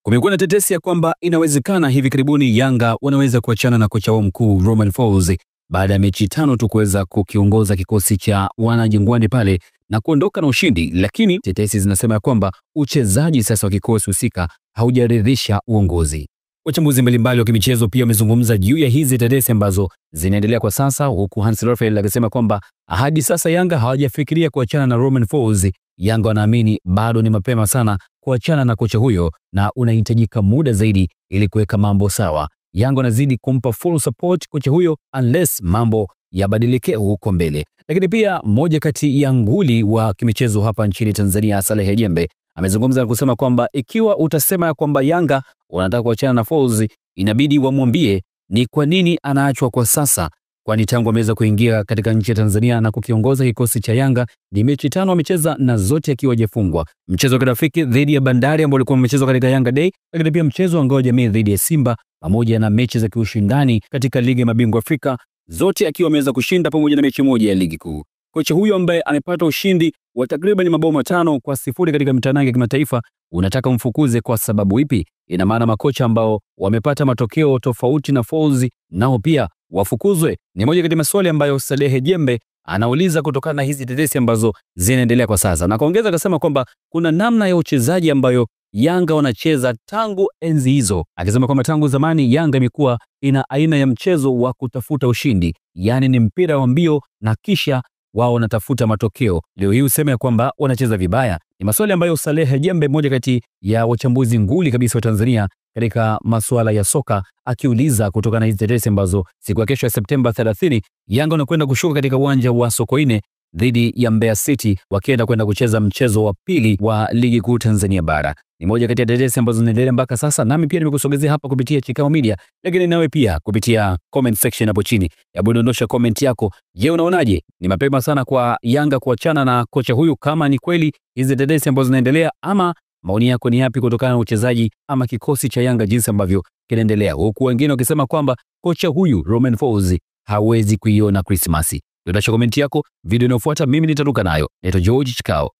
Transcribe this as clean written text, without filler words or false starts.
Kumekuwa na tetesi ya kwamba inawezekana hivi karibuni Yanga wanaweza kuachana na kocha wao mkuu Romain Folz baada ya mechi 5 tu kuweza kukiongoza kikosi cha Wanajangwani pale na kuondoka na ushindi, lakini tetesi zinasema ya kwamba uchezaji sasa wa kikosi husika haujaridhisha uongozi. Wachambuzi mbalimbali wa kimichezo pia wamezungumza juu ya hizi tetesi ambazo zinaendelea kwa sasa, huku Hans Raphael akisema kwamba hadi sasa Yanga hawajafikiria kuachana na Romain Folz. Yanga wanaamini bado ni mapema sana kuachana na kocha huyo na unahitajika muda zaidi ili kuweka mambo sawa. Yanga wanazidi kumpa full support kocha huyo unless mambo yabadilike huko mbele. Lakini pia mmoja kati ya nguli wa kimichezo hapa nchini Tanzania, Saleh Jembe, amezungumza na kusema kwamba ikiwa utasema kwamba Yanga wanataka kuachana na Folz, inabidi wamwambie ni kwa nini anaachwa kwa sasa, kwani tangu ameweza kuingia katika nchi ya Tanzania na kukiongoza kikosi cha Yanga ni mechi 5 amecheza na zote akiwa hajafungwa. Mchezo wa kirafiki dhidi ya Bandari ambao ulikuwa umechezwa katika Yanga Day, lakini pia mchezo wa ngao ya jamii dhidi ya Simba, pamoja na mechi za kiushindani katika ligi ya mabingwa Afrika, zote akiwa ameweza kushinda pamoja na mechi moja ya ligi kuu. Kocha huyo ambaye amepata ushindi wa takriban mabao 5-0 katika mitanange ya kimataifa, unataka mfukuze kwa sababu ipi? Ina maana makocha ambao wamepata matokeo tofauti na Folz nao pia wafukuzwe? Ni moja kati ya maswali ambayo Saleh Jembe anauliza kutokana na hizi tetesi ambazo zinaendelea kwa sasa, na kaongeza akasema kwamba kuna namna ya uchezaji ambayo Yanga wanacheza tangu enzi hizo, akisema kwamba tangu zamani Yanga imekuwa ina aina ya mchezo wa kutafuta ushindi, yani ni mpira wa mbio na kisha wao wanatafuta matokeo. Leo hii useme kwamba wanacheza vibaya? Ni maswali ambayo Saleh Jembe, mmoja kati ya wachambuzi nguli kabisa wa Tanzania katika masuala ya soka, akiuliza kutokana na hizi tetesi ambazo siku ya kesho ya Septemba 30 Yanga wanakwenda kushuka katika uwanja wa Sokoine dhidi ya Mbeya City, wakienda kwenda kucheza mchezo wa pili wa ligi kuu Tanzania bara. Ni moja kati ya tetesi ambazo zinaendelea mpaka sasa, nami pia nimekusogezea hapa kupitia Chikao Media, lakini nawe pia kupitia comment section hapo chini. Hebu dondosha comment yako. Je, unaonaje? Ni mapema sana kwa Yanga kuachana na kocha huyu kama ni kweli hizi tetesi ambazo zinaendelea, ama maoni yako ni yapi kutokana na uchezaji ama kikosi cha Yanga jinsi ambavyo kinaendelea, huku wengine wakisema kwamba kocha huyu Romain Folz hawezi kuiona Krismasi? Dondosha comment yako. Video inayofuata mimi nitaruka nayo. Naitwa George Chikao.